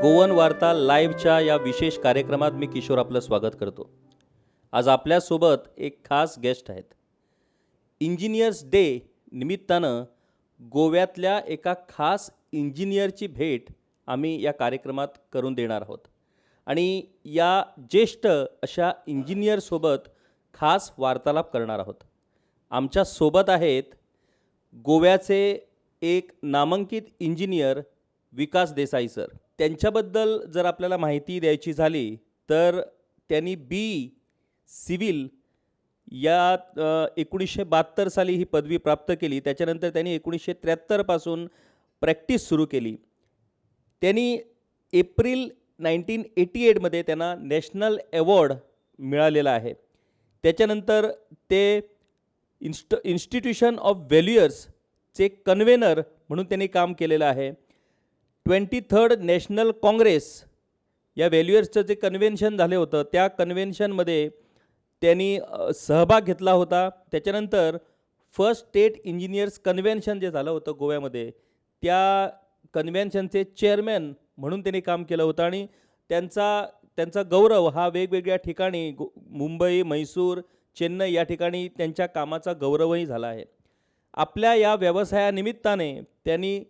Goan वार्ता लाईव्हच्या या विशेष कार्यक्रमात मी किशोर आपलं स्वागत करतो. आज आपल्यासोबत एक खास गेस्ट आहेत. इंजिनियर्स डे निमित्तानं गोव्यातल्या एका खास इंजिनियरची भेट आम्ही या कार्यक्रमात करून देणार आहोत आणि या ज्येष्ठ अशा इंजिनियरसोबत खास वार्तालाप करणार आहोत. आमच्यासोबत आहेत गोव्याचे एक नामांकित इंजिनियर विकास देसाई सर. त्यांच्याबद्दल जर आपल्याला माहिती द्यायची झाली तर त्यांनी सिव्हिल या 1972 साली ही पदवी प्राप्त केली. त्याच्यानंतर त्यांनी 1973 पासून प्रॅक्टिस सुरू केली. त्यांनी एप्रिल 1988 त्यांना नॅशनल अवॉर्ड मिळालेला आहे. त्याच्यानंतर ते इन्स्टिट्यूशन ऑफ व्हॅल्युअर्सचे कन्व्हेनर म्हणून त्यांनी काम केलेलं आहे. 23rd नॅशनल काँग्रेस या व्हॅल्युअर्सचं जे कन्व्हेन्शन झाले होतं त्या कन्व्हेन्शनमध्ये त्यांनी सहभाग घेतला होता. त्याच्यानंतर फर्स्ट स्टेट इंजिनियर्स कन्व्हेन्शन जे झालं होतं गोव्यामध्ये त्या कन्व्हेन्शनचे चेअरमॅन म्हणून त्यांनी काम केलं होतं आणि त्यांचा गौरव हा वेगवेगळ्या ठिकाणी मुंबई, म्हैसूर, चेन्नई या ठिकाणी त्यांच्या कामाचा गौरवही झाला आहे. आपल्या या व्यवसायानिमित्ताने त्यांनी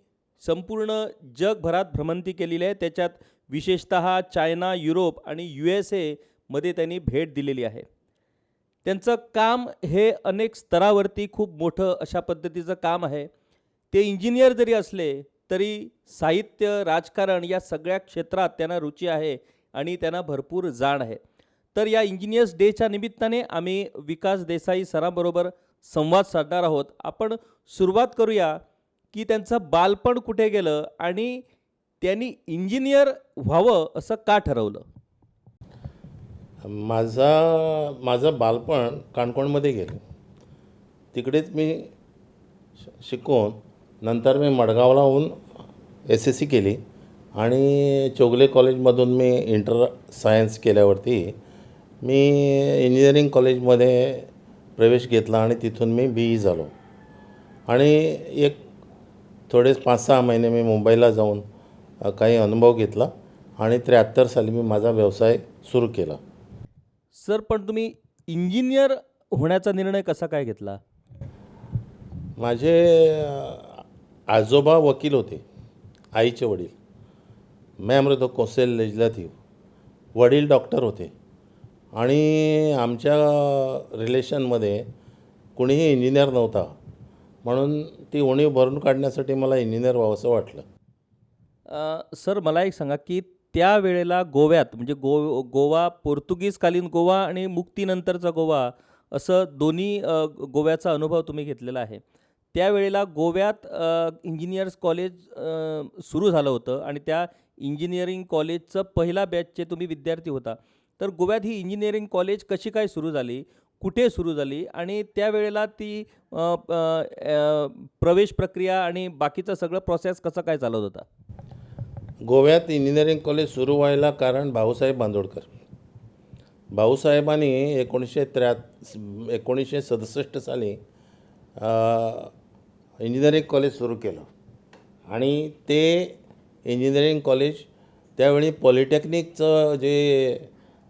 संपूर्ण जगभरात भ्रमंती केलेली आहे. त्याच्यात विशेषतः चायना, युरोप आणि USA मध्ये त्यांनी भेट दिलेली आहे. त्यांचं काम हे अनेक स्तरावरती खूप मोठं अशा पद्धतीचं काम आहे. ते इंजिनियर जरी असले तरी साहित्य, राजकारण या सगळ्या क्षेत्रात त्यांना रुची आहे आणि त्यांना भरपूर जाण आहे. तर या इंजिनियर्स डेच्या निमित्ताने आम्ही विकास देसाई सरांबरोबर संवाद साधणार आहोत. आपण सुरुवात करूया की त्यांचं बालपण कुठे गेलं आणि त्यांनी इंजिनियर व्हावं असं का ठरवलं. माझं बालपण काणकोणमध्ये गेलं. तिकडेच मी शिकून नंतर मी मडगावला होऊन SSC केली आणि चोगले कॉलेजमधून मी इंटर सायन्स केल्यावरती मी इंजिनिअरिंग कॉलेजमध्ये प्रवेश घेतला आणि तिथून मी BE झालो आणि एक थोडे 5-6 महिने मी मुंबईला जाऊन काही अनुभव घेतला आणि 73 साली मी माझा व्यवसाय सुरू केला. सर, पण तुम्ही इंजिनियर होण्याचा निर्णय कसा काय घेतला. माझे आजोबा वकील होते, आईचे वडील मेंबर ऑफ कौंसिल लेजिस्लेटिव्ह. वडील डॉक्टर होते आणि आमच्या रिलेशनमध्ये कुणीही इंजिनियर नव्हता. म्हणून ती उणीव भरून काढण्यासाठी मला इंजिनियर व्हावं असं वाटलं. सर, मला एक सांगा की त्यावेळेला गोव्यात म्हणजे गोवा पोर्तुगीजकालीन गोवा आणि मुक्तीनंतरचा गोवा असं दोन्ही गोव्याचा अनुभव तुम्ही घेतलेला आहे. त्यावेळेला गोव्यात इंजिनियर्स कॉलेज सुरू झालं होतं आणि त्या इंजिनिअरिंग कॉलेजचं पहिला बॅचचे तुम्ही विद्यार्थी होता. तर गोव्यात ही इंजिनिअरिंग कॉलेज कशी काय सुरू झाली, कुठे सुरू झाली आणि त्यावेळेला ती प्रवेश प्रक्रिया आणि बाकीचं सगळं प्रोसेस कसं काय चालत होता. गोव्यात इंजिनिअरिंग कॉलेज सुरू व्हायला कारण भाऊसाहेब बांदोडकर. भाऊसाहेबांनी 1967 साली इंजिनिअरिंग कॉलेज सुरू केलं आणि ते इंजिनिअरिंग कॉलेज त्यावेळी पॉलिटेक्निकचं जे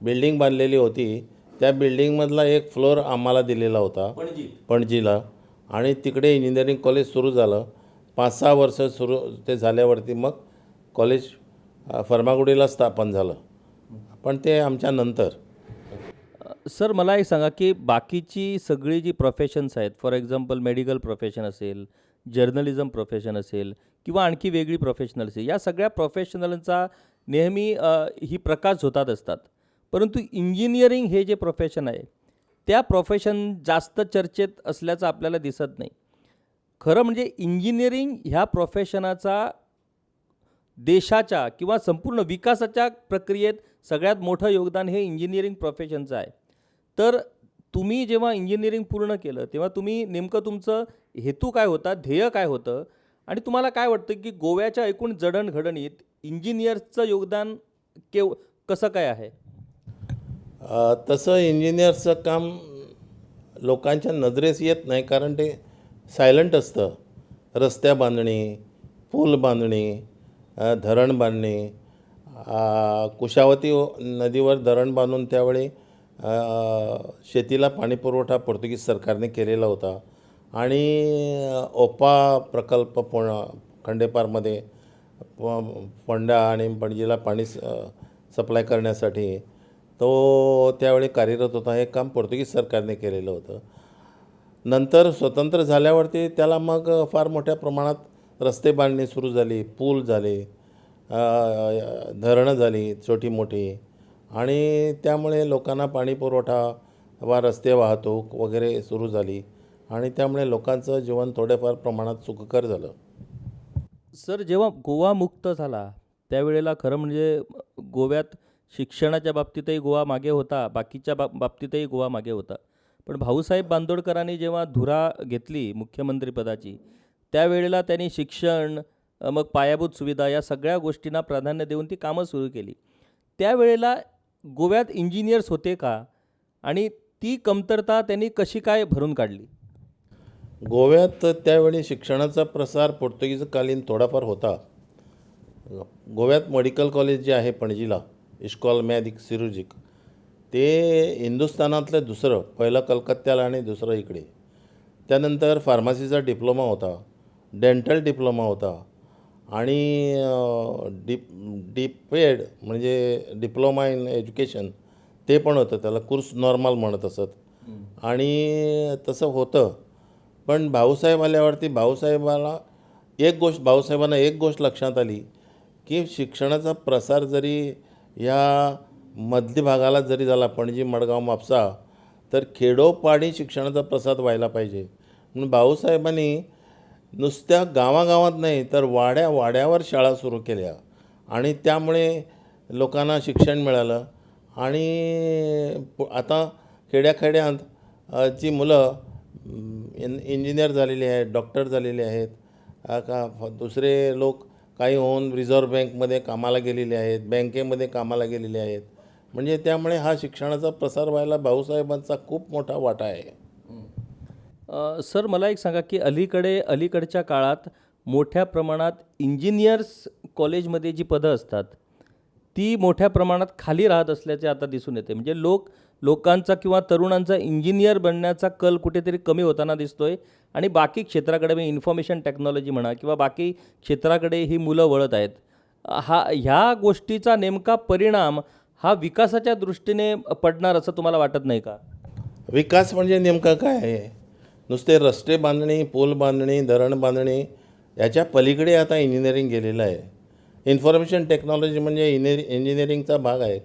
बिल्डिंग बांधलेली होती त्या बिल्डिंगमधला एक फ्लोअर आम्हाला दिलेला होता पणजीला आणि तिकडे इंजिनिअरिंग कॉलेज सुरू झालं. 5-6 वर्ष सुरू ते झाल्यावरती मग कॉलेज फर्मागुडीला स्थापन झालं, पण ते आमच्या नंतर. सर, मला एक सांगा की बाकीची सगळी जी प्रोफेशन्स आहेत, फॉर एक्झाम्पल मेडिकल प्रोफेशन असेल, जर्नलिझम प्रोफेशन असेल किंवा आणखी वेगळी प्रोफेशनल असेल, या सगळ्या प्रोफेशनलचा नेहमी ही प्रकाश झोतात असतात. परंतु इंजिनिअरिंग हे जे प्रोफेशन आहे त्या प्रोफेशन जास्त चर्चेत असल्याचं आपल्याला दिसत नाही. खरं म्हणजे इंजिनिअरिंग ह्या प्रोफेशनाचा देशाच्या किंवा संपूर्ण विकासाच्या प्रक्रियेत सगळ्यात मोठं योगदान हे इंजिनिअरिंग प्रोफेशनचं आहे. तर तुम्ही जेव्हा इंजिनिअरिंग पूर्ण केलं तेव्हा तुम्ही नेमकं तुमचं हेतू काय होता, ध्येय काय होतं आणि तुम्हाला काय वाटतं की गोव्याच्या एकूण जडणघडणीत इंजिनियर्सचं योगदान कसं काय आहे. तसं इंजिनियरचं काम लोकांच्या नजरेस येत नाही कारण ते सायलंट असतं. रस्त्या बांधणी, पूल बांधणी, धरण बांधणी कुशावती नदीवर धरण बांधून त्यावेळी शेतीला पाणीपुरवठा पोर्तुगीज सरकारने केलेला होता आणि ओपा प्रकल्प खंडेपारमध्ये फोंडा आणि पणजीला पाणी सप्लाय करण्यासाठी तो त्यावेळी कार्यरत होता. हे काम पोर्तुगीज सरकारने केलेलं होतं. नंतर स्वतंत्र झाल्यावरती त्याला मग फार मोठ्या प्रमाणात रस्ते बांधणी सुरू झाली, पूल झाले, धरणं झाली छोटी मोठी आणि त्यामुळे लोकांना पाणीपुरवठा वा रस्ते वाहतूक वगैरे सुरू झाली आणि त्यामुळे लोकांचं जीवन थोड्याफार प्रमाणात सुखकर झालं. सर, जेव्हा गोवा मुक्त झाला त्यावेळेला खरं म्हणजे गोव्यात शिक्षणाच्या बाबतीतही गोवा मागे होता, बाकीच्या बाबतीतही गोवा मागे होता. पण भाऊसाहेब बांदोडकरांनी जेव्हा धुरा घेतली मुख्यमंत्रीपदाची त्यावेळेला त्यांनी शिक्षण, मग पायाभूत सुविधा या सगळ्या गोष्टींना प्राधान्य देऊन ती कामं सुरू केली. त्यावेळेला गोव्यात इंजिनियर्स होते का आणि ती कमतरता त्यांनी कशी काय भरून काढली? गोव्यात त्यावेळी शिक्षणाचा प्रसार पोर्तुगीजकालीन थोडाफार होता. गोव्यात मेडिकल कॉलेज जे आहे पणजीला, इस्कॉल मॅजिक सिरुजिक, ते हिंदुस्थानातलं दुसरं, पहिलं कलकत्त्याला आणि दुसरं इकडे. त्यानंतर फार्मसीचा डिप्लोमा होता, डेंटल डिप्लोमा होता आणि डीपेड म्हणजे डिप्लोमा इन एज्युकेशन ते पण होतं, त्याला कोर्स नॉर्मल म्हणत असत आणि तसं होतं. पण भाऊसाहेब आल्यावरती भाऊसाहेबांना एक गोष्ट लक्षात आली की शिक्षणाचा प्रसार जरी ह्या मध्य भागाला जरी झाला, पणजी मडगाव म्हापसा, तर खेडोपाडी शिक्षणाचा प्रसार व्हायला पाहिजे. म्हणून भाऊसाहेबांनी नुसत्या गावागावात नाही तर वाड्यावर शाळा सुरू केल्या आणि त्यामुळे लोकांना शिक्षण मिळालं आणि आता खेड्यात जी मुलं इंजिनियर झालेली आहेत, डॉक्टर झालेले आहेत, दुसरे लोक काही होऊन रिझर्व्ह बँकमध्ये कामाला गेलेले आहेत, बँकेमध्ये कामाला गेलेले आहेत. म्हणजे त्यामुळे हा शिक्षणाचा प्रसार व्हायला भाऊसाहेबांचा खूप मोठा वाटा आहे. सर, मला एक सांगा की अलीकडच्या काळात मोठ्या प्रमाणात इंजिनियर्स कॉलेजमध्ये जी पदं असतात ती मोठ्या प्रमाणात खाली राहत असल्याचे आता दिसून येते. म्हणजे लोकांचा किंवा तरुणांचा इंजिनियर बनण्याचा कल कुठेतरी कमी होताना दिसतोय आणि बाकी क्षेत्राकडे, म्हणजे इन्फॉर्मेशन टेक्नॉलॉजी म्हणा किंवा बाकी क्षेत्राकडे ही मुलं वळत आहेत. ह्या गोष्टीचा नेमका परिणाम हा विकासाच्या दृष्टीने पडणार असं तुम्हाला वाटत नाही का? विकास म्हणजे नेमका काय आहे? नुसते रस्ते बांधणी, पूल बांधणी, धरण बांधणी याच्या पलीकडे आता इंजिनिअरिंग गेलेलं आहे. इन्फॉर्मेशन टेक्नॉलॉजी म्हणजे इंजिनिअरिंगचा भाग आहे.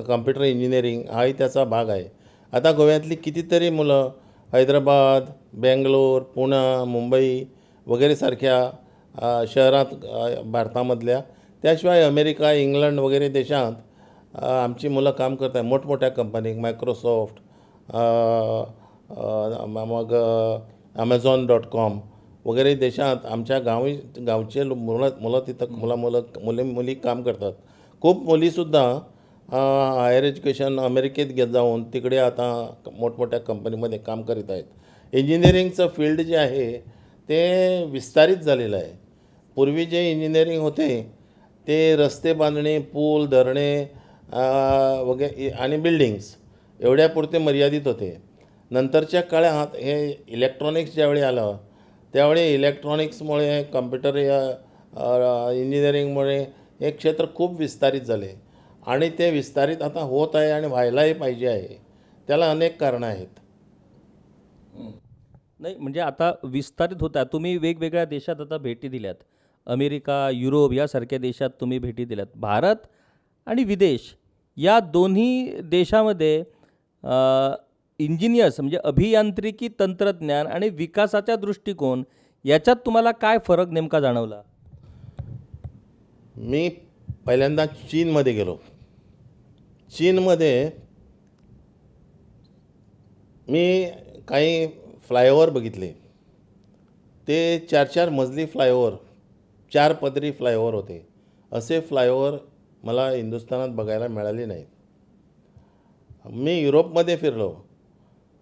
कॉम्प्युटर इंजिनिअरिंग हाही त्याचा भाग आहे. आता गोव्यातली कितीतरी मुलं हैदराबाद, बेंगलोर, पुणे, मुंबई वगैरे सारख्या शहरात भारतामधल्या, त्याशिवाय अमेरिका, इंग्लंड वगैरे देशात आमची मुलं काम करत आहे. मोठमोठ्या कंपनी, मायक्रोसॉफ्ट, मग Amazon.com वगैरे देशात आमच्या गावचे मुलं तिथं मुली काम करतात. खूप मुलीसुद्धा हायर एज्युकेशन अमेरिकेत जाऊन तिकडे आता मोठमोठ्या कंपनीमध्ये काम करीत आहेत. इंजिनिअरिंगचं फील्ड जे आहे ते विस्तारित झालेलं आहे. पूर्वी जे इंजिनिअरिंग होते ते रस्ते बांधणे, पूल, धरणे वगैरे आणि बिल्डिंग्स एवढ्यापुरते मर्यादित होते. नंतरच्या काळात हे इलेक्ट्रॉनिक्स ज्यावेळी आलं त्यावेळी इलेक्ट्रॉनिक्समुळे, कम्प्युटर इंजिनिअरिंगमुळे हे क्षेत्र खूप विस्तारित झाले आणि ते विस्तारित आता होत आहे आणि व्हायलाही पाहिजे आहे. त्याला अनेक कारणं आहेत. नाही, म्हणजे आता विस्तारित होता. तुम्ही वेगवेगळ्या देशात आता भेटी दिल्यात, अमेरिका, युरोप यासारख्या देशात तुम्ही भेटी दिल्यात. भारत आणि विदेश या दोन्ही देशामध्ये इंजिनियर्स म्हणजे अभियांत्रिकी तंत्रज्ञान आणि विकासाचा दृष्टिकोन याच्यात तुम्हाला काय फरक नेमका जाणवला? मी पहिल्यांदा चीनमध्ये गेलो. चीनमध्ये मी काही फ्लायओव्हर बघितले. ते 4-4 मजली फ्लायओव्हर, 4 पदरी फ्लायओव्हर होते. असे फ्लायओव्हर मला हिंदुस्थानात बघायला मिळाले नाहीत. मी युरोपमध्ये फिरलो.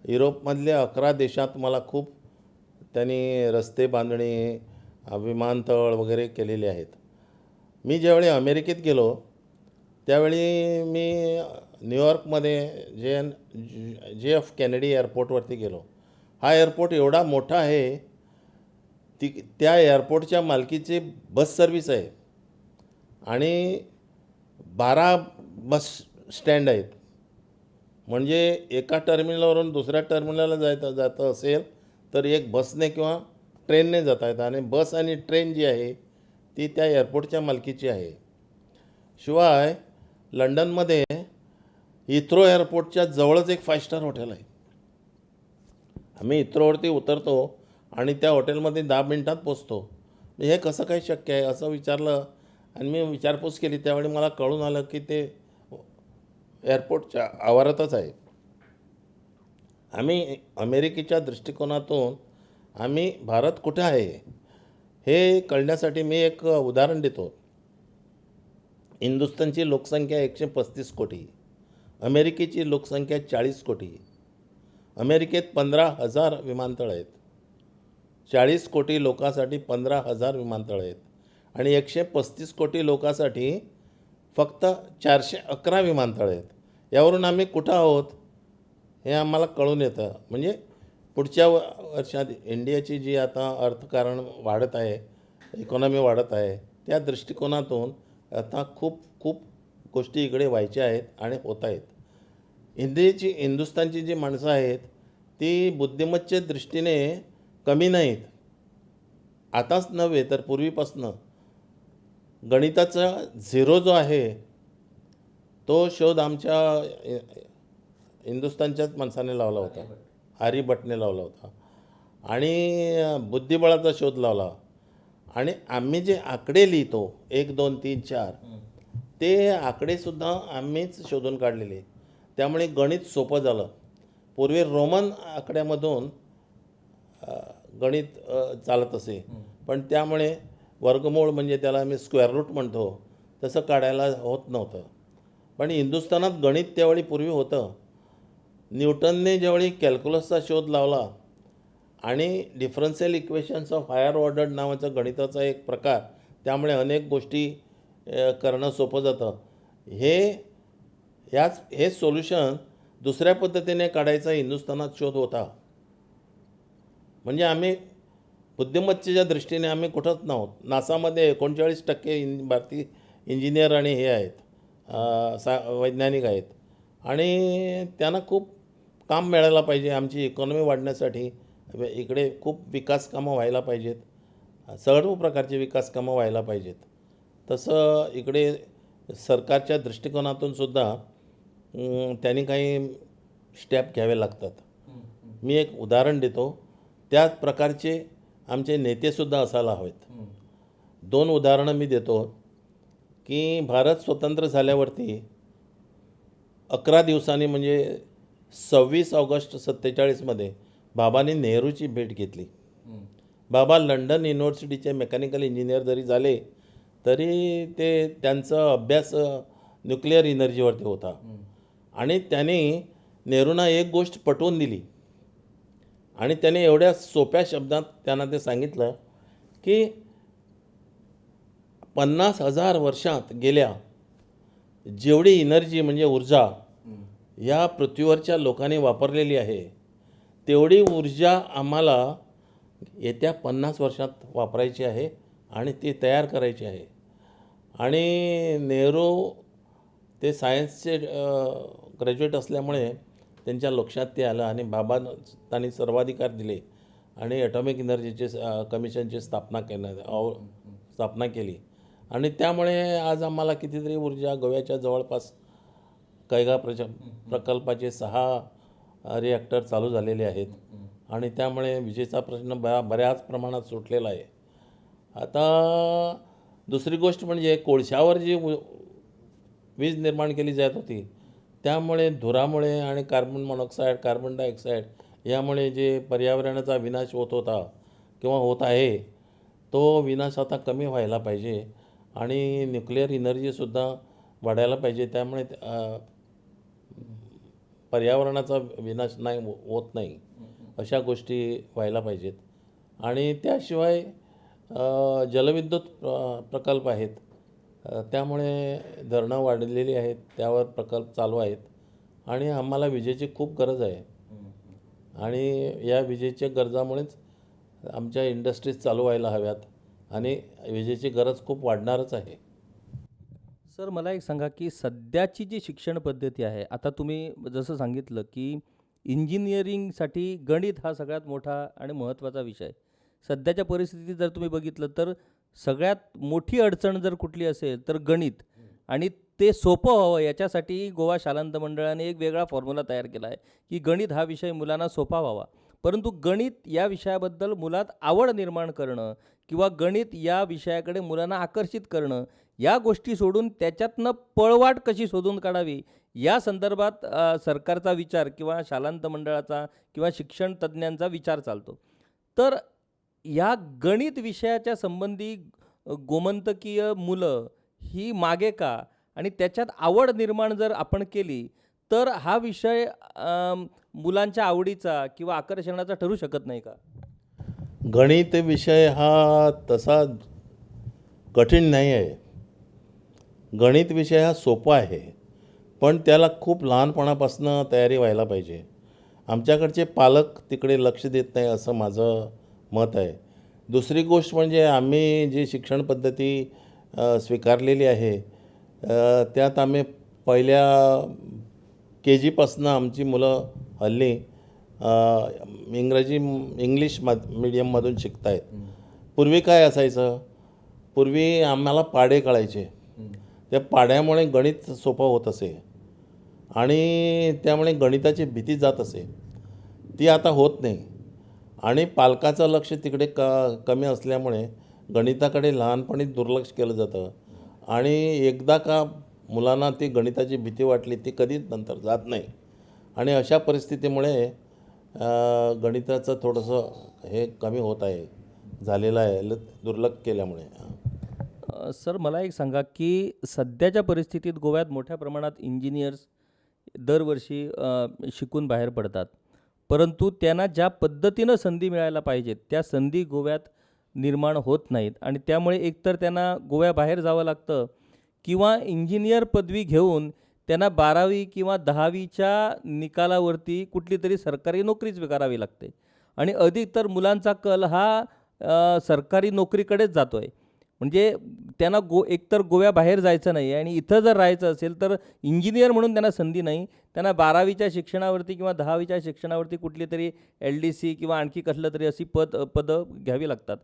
युरोपमधल्या 11 देशात मला खूप त्यांनी रस्ते बांधणे, विमानतळ वगैरे केलेले आहेत. मी ज्यावेळी अमेरिकेत गेलो त्यावेळी मी न्यूयॉर्कमध्ये JF केनेडी एअरपोर्टवरती गेलो. हा एअरपोर्ट एवढा मोठा आहे, त्या एअरपोर्टच्या मालकीची बस सर्व्हिस आहे आणि 12 बस स्टँड आहेत. म्हणजे एका टर्मिनलवरून दुसऱ्या टर्मिनलला जातं असेल तर एक बसने किंवा ट्रेनने जाता येतं आणि बस आणि ट्रेन जी आहे ती त्या एअरपोर्टच्या मालकीची आहे. शिवाय लंडनमध्ये हिथ्रो एअरपोर्टच्या जवळच एक 5 स्टार हॉटेल आहे. आम्ही हिथ्रोवरती उतरतो आणि त्या हॉटेलमध्ये 10 मिनिटात पोचतो. हे कसं काय शक्य आहे असं विचारलं आणि मी विचारपूस केली. त्यावेळी मला कळून आलं की ते एअरपोर्टच्या आवारातच आहे. आम्ही अमेरिकेच्या दृष्टिकोनातून आम्ही भारत कुठे आहे हे कळण्यासाठी मी एक उदाहरण देतो. हिंदुस्थानची लोकसंख्या 135 कोटी, अमेरिकेची लोकसंख्या 40 कोटी. अमेरिकेत 15,000 विमानतळ आहेत. 40 कोटी लोकांसाठी 15,000 विमानतळ आहेत आणि 135 कोटी लोकांसाठी फक्त 411 विमानतळ आहेत. यावरून आम्ही कुठं आहोत हे आम्हाला कळून येतं. म्हणजे पुढच्या वर्षात इंडियाची जी आता अर्थकारण वाढत आहे, इकॉनॉमी वाढत आहे, त्या दृष्टिकोनातून आता खूप खूप गोष्टी इकडे व्हायच्या आहेत आणि होत आहेत. हिंदुस्थानची जी माणसं आहेत ती बुद्धिमत्तेच्या दृष्टीने कमी नाहीत. आताच नव्हे तर पूर्वीपासनं गणिताचा झिरो जो आहे तो शोध आमच्या हिंदुस्थानच्याच माणसाने लावला होता, आर्यभट्टने लावला होता आणि बुद्धिबळाचा शोध लावला. आणि आम्ही जे आकडे लिहितो 1 2 3 4 ते आकडेसुद्धा आम्हीच शोधून काढलेले. त्यामुळे गणित सोपं झालं. पूर्वी रोमन आकड्यामधून गणित चालत असे, पण त्यामुळे वर्गमूळ म्हणजे त्याला आम्ही स्क्वेअर रूट म्हणतो तसं काढायला होत नव्हतं. पण हिंदुस्थानात गणित त्यावेळी पूर्वी होतं. न्यूटनने ज्यावेळी कॅल्क्युलसचा शोध लावला आणि differential equations of higher order नावाचा गणिताचा एक प्रकार, त्यामुळे अनेक गोष्टी करणं सोपं जातं. हे सोल्युशन दुसऱ्या पद्धतीने काढायचा हिंदुस्थानात शोध होता. म्हणजे आम्ही बुद्धिमत्तेच्या दृष्टीने आम्ही कुठंच नव्हत. नासामध्ये 39% भारतीय इंजिनियर आणि हे आहेत, वैज्ञानिक आहेत आणि त्यांना खूप काम मिळायला पाहिजे. आमची इकॉनॉमी वाढण्यासाठी इकडे खूप विकास कामं व्हायला पाहिजेत, सर्व प्रकारचे विकास कामं व्हायला पाहिजेत. तसं इकडे सरकारच्या दृष्टिकोनातून सुद्धा त्यांनी काही स्टेप घ्यावे लागतात. मी एक उदाहरण देतो. त्याच प्रकारचे आमचे नेतेसुद्धा असायला हवेत. 2 उदाहरणं मी देतो की भारत स्वतंत्र झाल्यावरती 11 दिवसांनी म्हणजे 26 ऑगस्ट 47मध्ये बाबांनी नेहरूची भेट घेतली. बाबा लंडन युनिव्हर्सिटीचे मेकॅनिकल इंजिनियर जरी झाले तरी त्यांचा अभ्यास न्यूक्लिअर एनर्जीवरती होता आणि त्यांनी नेहरूंना एक गोष्ट पटवून दिली आणि त्याने एवढ्या सोप्या शब्दात त्यांना ते सांगितलं की 50,000 वर्षात गेल्या जेवढी एनर्जी म्हणजे ऊर्जा या पृथ्वीवरच्या लोकांनी वापरलेली आहे तेवढी ऊर्जा आम्हाला येत्या 50 वर्षात वापरायची आहे आणि ती तयार करायची आहे. आणि नेहरू ते सायन्सचे ग्रॅज्युएट असल्यामुळे त्यांच्या लक्षात ते आलं आणि बाबांनी सर्वाधिकार दिले आणि ॲटॉमिक एनर्जीचे कमिशनची स्थापना केली आणि त्यामुळे आज आम्हाला कितीतरी ऊर्जा गोव्याच्या जवळपास कैगा प्रकल्पाचे 6 रिॲक्टर चालू झालेले आहेत आणि त्यामुळे विजेचा प्रश्न बऱ्याच प्रमाणात सुटलेला आहे. आता दुसरी गोष्ट म्हणजे कोळशावर जी वीज निर्माण केली जात होती त्यामुळे धुरामुळे आणि कार्बन मोनॉक्साईड, कार्बन डायऑक्साईड यामुळे जे पर्यावरणाचा विनाश होत होता किंवा होत आहे तो विनाश आता कमी व्हायला पाहिजे आणि न्यूक्लिअर एनर्जीसुद्धा वाढायला पाहिजे. त्यामुळे पर्यावरणाचा विनाश होत नाही अशा गोष्टी व्हायला पाहिजेत. आणि त्याशिवाय जलविद्युत प्रकल्प आहेत त्यामुळे धरणं वाढलेली आहेत, त्यावर प्रकल्प चालू आहेत आणि आम्हाला विजेची खूप गरज आहे. आणि या विजेच्या गरजामुळेच आमच्या इंडस्ट्रीज चालू व्हायला हव्यात आणि विजेची गरज खूप वाढणारच आहे. सर मला एक सांगा की सध्याची जी शिक्षण पद्धती आहे, आता तुम्ही जसं सांगितलं की इंजिनिअरिंगसाठी गणित हा सगळ्यात मोठा आणि महत्त्वाचा विषय आहे. सध्याच्या परिस्थितीत जर तुम्ही बघितलं तर सगळ्यात मोठी अडचण जर कुठली असेल तर गणित, आणि ते सोपं व्हावं याच्यासाठी गोवा शालांत मंडळाने एक वेगळा फॉर्म्युला तयार केला आहे की गणित हा विषय मुलांना सोपा व्हावा. परंतु गणित या विषयाबद्दल मुलात आवड निर्माण करणं किंवा गणित या विषयाकडे मुलांना आकर्षित करणं, या गोष्टी सोडून त्याच्यातनं पळवाट कशी शोधून काढावी या संदर्भात सरकारचा विचार किंवा शालांत मंडळाचा किंवा शिक्षण तज्ज्ञांचा विचार चालतो. तर या गणित विषयाच्या संबंधी गोमंतकीय मुलं ही मागे का, आणि त्याच्यात आवड निर्माण जर आपण केली तर हा विषय मुलांच्या आवडीचा किंवा आकर्षणाचा ठरू शकत नाही का? गणित विषय हा तसा कठीण नाही आहे. गणित विषय हा सोपा आहे, पण त्याला खूप लहानपणापासून तयारी व्हायला पाहिजे. आमच्याकडचे पालक तिकडे लक्ष देत नाही असं माझं मत आहे. दुसरी गोष्ट म्हणजे आम्ही जी शिक्षण पद्धती स्वीकारलेली आहे, त्यात आम्ही पहिल्या KG पासून आमची मुलं हल्ली इंग्लिश मीडियममधून शिकत आहेत. पूर्वी काय असायचं, पूर्वी आम्हाला पाढे कळायचे. त्या पाढ्यामुळे गणित सोपं होत असे आणि त्यामुळे गणिताची भीती जात असे. ती आता होत नाही आणि पालकाचं लक्ष तिकडे कमी असल्यामुळे गणिताकडे लहानपणी दुर्लक्ष केलं जातं आणि एकदा का मुलांना ती गणिताची भीती वाटली ती कधीच नंतर जात नाही आणि अशा परिस्थितीमुळे गणिताचं थोडंसं हे कमी होत आहे, झालेलं आहे दुर्लक्ष केल्यामुळे. सर मला एक सांगा की सध्याच्या परिस्थितीत गोव्यात मोठ्या प्रमाणात इंजिनियर्स दरवर्षी शिकून बाहेर पडतात, परंतु त्यांना ज्या पद्धतीनं संधी मिळायला पाहिजेत त्या संधी गोव्यात निर्माण होत नाहीत, आणि त्यामुळे एकतर त्यांना गोव्याबाहेर जावं लागतं किंवा इंजिनियर पदवी घेऊन त्यांना 12वी किंवा 10वीच्या निकालावरती कुठली तरी सरकारी नोकरी स्वीकारावी लागते, आणि अधिक तर मुलांचा कल हा सरकारी नोकरीकडेच जातो आहे. म्हणजे त्यांना एकतर गोव्याबाहेर जायचं नाही आणि इथं जर राहायचं असेल तर इंजिनियर म्हणून त्यांना संधी नाही, त्यांना 12वीच्या शिक्षणावरती किंवा 10वीच्या शिक्षणावरती कुठली तरी LDC किंवा आणखी कसलं तरी अशी पदं घ्यावी लागतात.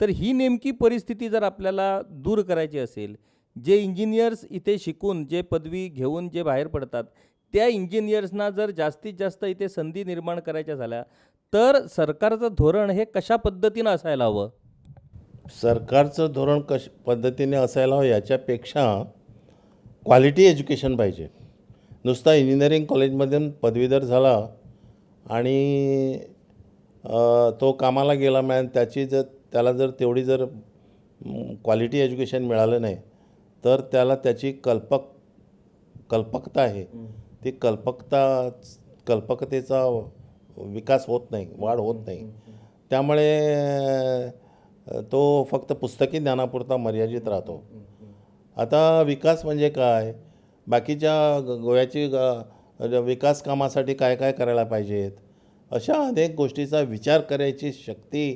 तर ही नेमकी परिस्थिती जर आपल्याला दूर करायची असेल, जे इंजिनियर्स इथे शिकून जे पदवी घेऊन जे बाहेर पडतात त्या इंजिनियर्सना जर जास्तीत जास्त इथे संधी निर्माण करायच्या झाल्या तर सरकारचं धोरण हे कशा पद्धतीनं असायला हवं? सरकारचं धोरण पद्धतीने असायला हवं याच्यापेक्षा क्वालिटी एज्युकेशन पाहिजे. नुसता इंजिनिअरिंग कॉलेजमधून पदवीधर झाला आणि तो कामाला गेला त्याला जर तेवढी जर क्वालिटी एज्युकेशन मिळालं नाही तर त्याला त्याची कल्पकता आहे ती कल्पकतेचा विकास होत नाही, वाढ होत नाही. त्यामुळे तो फक्त पुस्तकी ज्ञानापुरता मर्यादित राहतो. आता विकास म्हणजे काय, बाकीच्या गोव्याची विकास कामासाठी काय काय करायला पाहिजेत अशा अनेक गोष्टीचा विचार करायची शक्ती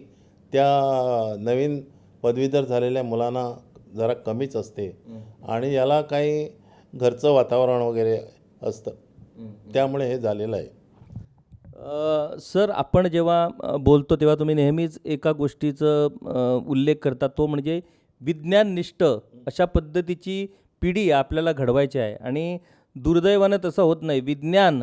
त्या नवीन पदवीधर झालेल्या मुलांना जरा कमीच असते आणि याला काही घरचं वातावरण वगैरे असतं, त्यामुळे हे झालेलं आहे. सर आपण जेव्हा बोलतो तेव्हा तुम्ही नेहमीच एका गोष्टीचं उल्लेख करता, तो म्हणजे विज्ञाननिष्ठ अशा पद्धतीची पिढी आपल्याला घडवायची आहे, आणि दुर्दैवानं तसं होत नाही. विज्ञान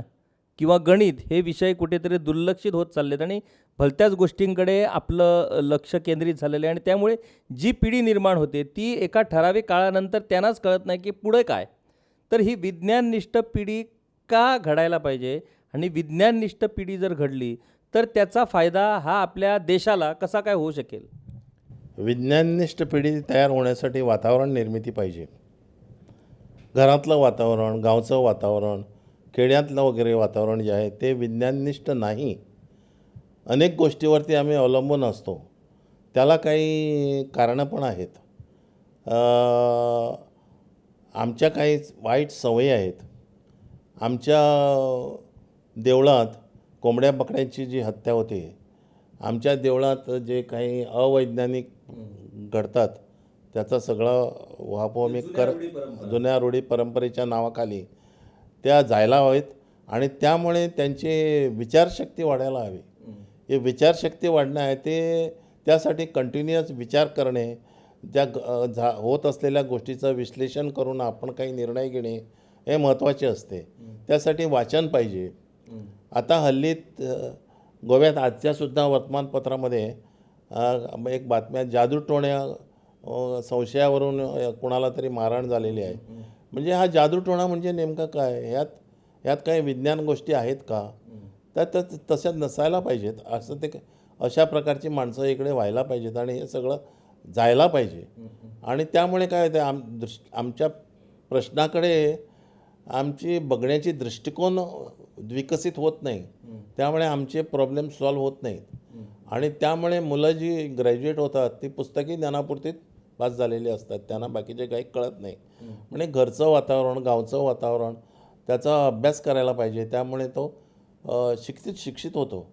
किंवा गणित हे विषय कुठेतरी दुर्लक्षित होत चाललेत आणि भलत्याच गोष्टींकडे आपलं लक्ष केंद्रित झालेलं आहे, आणि त्यामुळे जी पिढी निर्माण होते ती एका ठराविक काळानंतर त्यांनाच कळत नाही की पुढे काय. तर ही विज्ञाननिष्ठ पिढी का घडायला पाहिजे, आणि विज्ञाननिष्ठ पिढी जर घडली तर त्याचा फायदा हा आपल्या देशाला कसा काय होऊ शकेल? विज्ञाननिष्ठ पिढी तयार होण्यासाठी वातावरण निर्मिती पाहिजे. घरातलं वातावरण, गावचं वातावरण, खेड्यातलं वगैरे वातावरण जे आहे ते विज्ञाननिष्ठ नाही. अनेक गोष्टीवरती आम्ही अवलंबून असतो, त्याला काही कारणं पण आहेत. आमच्या काही वाईट सवयी आहेत. आमच्या देवळात कोंबड्या बकड्यांची जी हत्या होते, आमच्या देवळात जे काही अवैज्ञानिक घडतात त्याचा सगळा उहापोह मी जुन्या रूढी परंपरेच्या नावाखाली त्या जायला हवेत आणि त्यामुळे त्यांची विचारशक्ती वाढायला हवी. हे विचारशक्ती वाढणं आहे ते त्यासाठी कंटिन्युअस विचार करणे, होत असलेल्या गोष्टीचं विश्लेषण करून आपण काही निर्णय घेणे हे महत्त्वाचे असते. त्यासाठी वाचन पाहिजे. आता हल्लीत गोव्यात आजच्यासुद्धा वर्तमानपत्रामध्ये एक बातम्या जादूटोण्या संशयावरून कोणाला तरी मारहाण झालेली आहे. म्हणजे हा जादूटोणा म्हणजे नेमका काय? ह्यात काही विज्ञान गोष्टी आहेत का? तर तशा नसायला पाहिजेत. अशा प्रकारची माणसं इकडे व्हायला पाहिजेत आणि हे सगळं जायला पाहिजे. आणि त्यामुळे काय होतं, आमच्या प्रश्नाकडे आमची बघण्याची दृष्टिकोन विकसित होत नाही. त्यामुळे आमचे प्रॉब्लेम सॉल्व्ह होत नाहीत. आणि त्यामुळे मुलं जी ग्रॅज्युएट होतात ती पुस्तकी ज्ञानापुरतीच पास झालेली असतात. त्यांना बाकीचे काही कळत नाही. म्हणजे घरचं वातावरण, गावचं वातावरण त्याचा अभ्यास करायला पाहिजे. त्यामुळे तो शिक्षित होतो.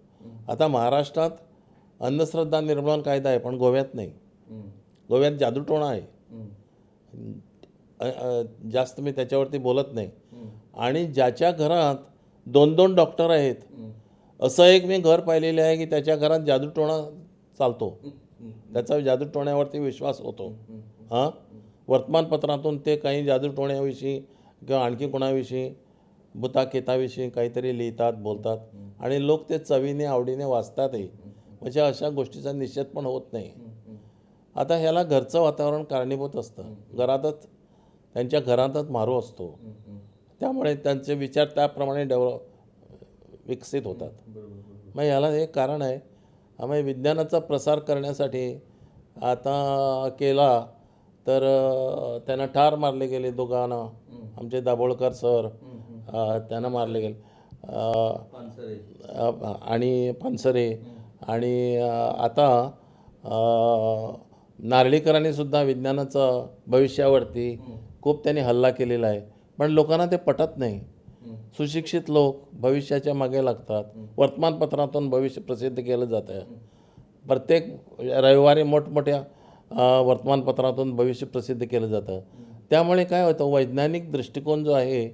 आता महाराष्ट्रात अंधश्रद्धा निर्मूलन कायदा आहे, पण गोव्यात नाही. गोव्यात जादूटोणा आहे. जास्त मी त्याच्यावरती बोलत नाही. आणि ज्याच्या घरात 2-2 डॉक्टर आहेत असं एक मी घर पाहिलेलं आहे की त्याच्या घरात जादूटोणा चालतो. त्याचा जादूटोण्यावरती विश्वास होतो. वर्तमानपत्रातून ते काही जादूटोण्याविषयी किंवा आणखी कोणाविषयी भूताकेताविषयी काहीतरी लिहितात, बोलतात आणि लोक ते चवीने आवडीने वाचतातही. म्हणजे अशा गोष्टीचा निषेध पण होत नाही. आता ह्याला घरचं वातावरण कारणीभूत असतं. त्यांच्या घरातच मारू असतो. त्यामुळे त्यांचे विचार त्याप्रमाणे विकसित होतात. मग ह्याला एक कारण आहे. आम्ही विज्ञानाचा प्रसार करण्यासाठी आता केला तर त्यांना ठार मारले गेले दोघांना. आमचे दाभोळकर सर त्यांना मारले गेले आणि पानसरे. आणि आता नारळीकरांनी सुद्धा विज्ञानाचं भविष्यावरती खूप त्यांनी हल्ला केलेला आहे. पण लोकांना ते पटत नाही. सुशिक्षित लोक भविष्याच्या मागे लागतात. वर्तमानपत्रातून भविष्य प्रसिद्ध केलं जातं. प्रत्येक रविवारी मोठमोठ्या वर्तमानपत्रातून भविष्य प्रसिद्ध केलं जातं. त्यामुळे काय होतं, वैज्ञानिक दृष्टिकोन जो आहे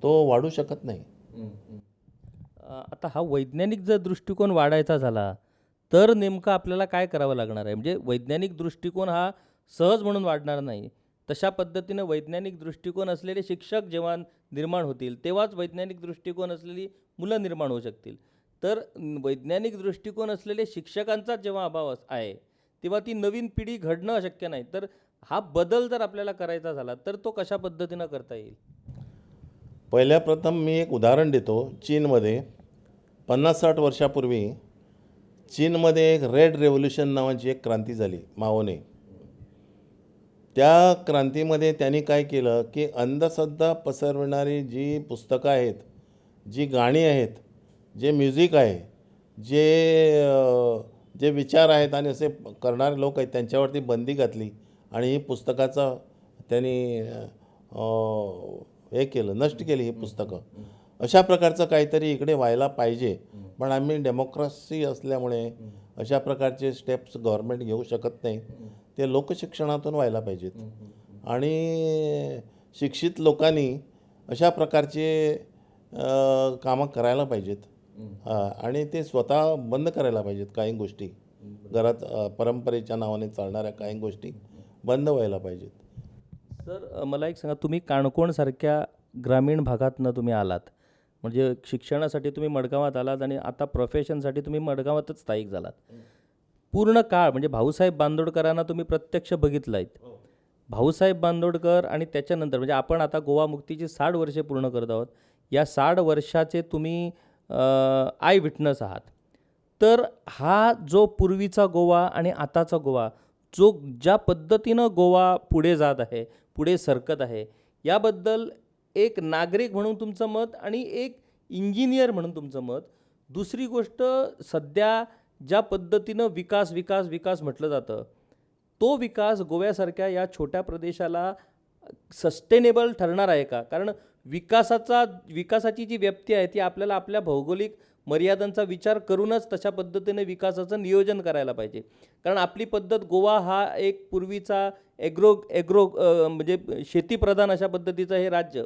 तो वाढू शकत नाही. आता हा वैज्ञानिक जर दृष्टिकोन वाढायचा झाला तर नेमकं आपल्याला काय करावं लागणार आहे? म्हणजे वैज्ञानिक दृष्टिकोन हा सहज म्हणून वाढणार नाही. तशा पद्धतीनं वैज्ञानिक दृष्टिकोन असलेले शिक्षक जेव्हा निर्माण होतील तेव्हाच वैज्ञानिक दृष्टिकोन असलेली मुलं निर्माण होऊ शकतील. तर वैज्ञानिक दृष्टिकोन असलेले शिक्षकांचा जेव्हा अभाव आहे तेव्हा ती नवीन पिढी घडणं अशक्य नाही. तर हा बदल जर आपल्याला करायचा झाला तर तो कशा पद्धतीनं करता येईल? पहिल्या प्रथम मी एक उदाहरण देतो. चीनमध्ये 50-60 वर्षापूर्वी चीनमध्ये एक रेड रेव्होल्यूशन नावाची एक क्रांती झाली माओने. त्या क्रांतीमध्ये त्यांनी काय केलं की अंधश्रद्धा पसरविणारी जी पुस्तकं आहेत, जी गाणी आहेत, जे म्युझिक आहे, जे विचार आहेत आणि असे करणारे लोक आहेत त्यांच्यावरती बंदी घातली आणि ही पुस्तकाचं त्यांनी हे केलं, नष्ट केली ही पुस्तकं. अशा प्रकारचं काहीतरी इकडे व्हायला पाहिजे. पण आम्ही डेमोक्रेसी असल्यामुळे अशा प्रकारचे स्टेप्स गव्हर्नमेंट घेऊ शकत नाही. ते लोकशिक्षणातून व्हायला पाहिजेत. आणि शिक्षित लोकांनी अशा प्रकारचे कामं करायला पाहिजेत. आणि ते स्वतः बंद करायला पाहिजेत. काही गोष्टी घरात परंपरेच्या नावाने चालणाऱ्या काही गोष्टी बंद व्हायला पाहिजेत. सर मला एक सांगा, तुम्ही काणकोणसारख्या ग्रामीण भागातनं तुम्ही आलात, म्हणजे शिक्षणासाठी तुम्ही मडगावात आलात आणि आता प्रोफेशनसाठी तुम्ही मडगावातच स्थायिक झालात. पूर्ण काळ म्हणजे भाऊसाहेब बांदोडकरांना तुम्ही प्रत्यक्ष बघितलं आहेत. भाऊसाहेब बांदोडकर आणि त्याच्यानंतर म्हणजे आपण आता गोवा मुक्तीची 60 वर्षे पूर्ण करत आहोत. या 60 वर्षाचे तुम्ही आय विटनेस आहात. तर हा जो पूर्वीचा गोवा आणि आताचा गोवा, ज्या पद्धतीनं गोवा पुढे जात आहे, पुढे सरकत आहे, याबद्दल एक नागरिक म्हणून तुमचं मत आणि एक इंजिनियर म्हणून तुमचं मत. दुसरी गोष्ट, सध्या ज्या पद्धतीनं विकास म्हटलं जातं, तो विकास गोव्यासारख्या या छोट्या प्रदेशाला सस्टेनेबल ठरणार आहे का? कारण विकासाची जी व्याप्ती आहे ती आपल्याला आपल्या भौगोलिक मर्यादांचा विचार करूनच तशा पद्धतीने विकासाचं नियोजन करायला पाहिजे. कारण आपली पद्धत गोवा हा एक पूर्वीचा ॲग्रो ॲग्रो म्हणजे शेतीप्रधान अशा पद्धतीचं हे राज्य.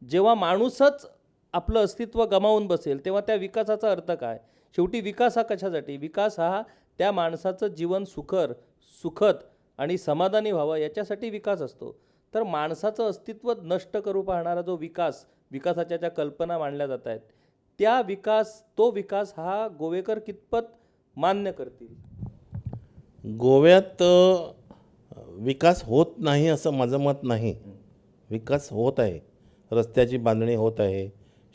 जेव्हा माणूसच आपलं अस्तित्व गमावून बसेल तेव्हा त्या विकासाचा अर्थ काय? शेवटी विकास हा कशासाठी? विकास हा त्या माणसाचं जीवन सुखद आणि समाधानी व्हावं याच्यासाठी विकास असतो. तर माणसाचं अस्तित्व नष्ट करू पाहणारा जो विकासाच्या ज्या कल्पना मांडल्या जात आहेत, तो विकास हा गोवेकर कितपत मान्य करतील? गोव्यात विकास होत नाही असं माझं मत नाही. विकास होत आहे. रस्त्याची बांधणी होत आहे.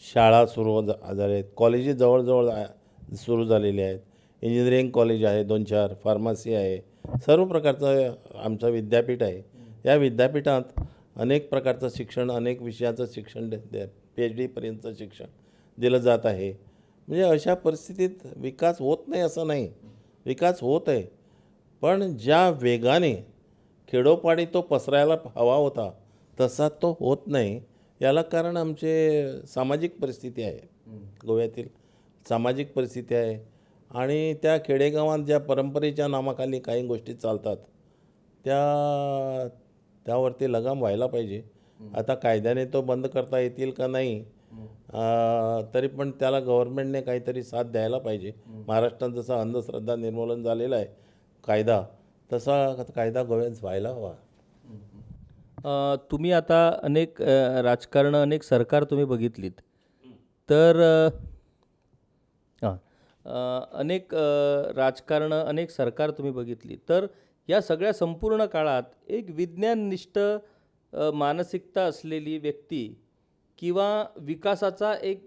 शाळा सुरू झाल्या आहेत. कॉलेजेस जवळजवळ सुरू झालेली आहेत. इंजिनिअरिंग कॉलेज आहे 2-4, फार्मसी आहे. सर्व प्रकारचं आमचं विद्यापीठ आहे. या विद्यापीठात अनेक प्रकारचं शिक्षण, अनेक विषयाचं शिक्षण PhD पर्यंतचं शिक्षण दिलं जात आहे. म्हणजे अशा परिस्थितीत विकास होत नाही असं नाही. विकास होत आहे. पण ज्या वेगाने खेडोपाडी तो पसरायला हवा होता तसा तो होत नाही. याला कारण आमचे सामाजिक परिस्थिती आहे. गोव्यातील सामाजिक परिस्थिती आहे आणि त्या खेडेगावात ज्या परंपरेच्या नामाखाली काही गोष्टी चालतात त्यावरती लगाम व्हायला पाहिजे. आता कायद्याने तो बंद करता येतील का नाही, तरी पण त्याला गव्हर्नमेंटने काहीतरी साथ द्यायला पाहिजे. महाराष्ट्रात जसा अंधश्रद्धा निर्मूलन झालेला आहे कायदा, तसा कायदा गोव्यात व्हायला हवा. तुम्ही आता अनेक राजकारणं, अनेक सरकार तुम्ही बघितलीत तर अनेक राजकारणं, अनेक सरकार तुम्ही बघितली तर या सगळ्या संपूर्ण काळात एक विज्ञाननिष्ठ मानसिकता असलेली व्यक्ती किंवा विकासाचा एक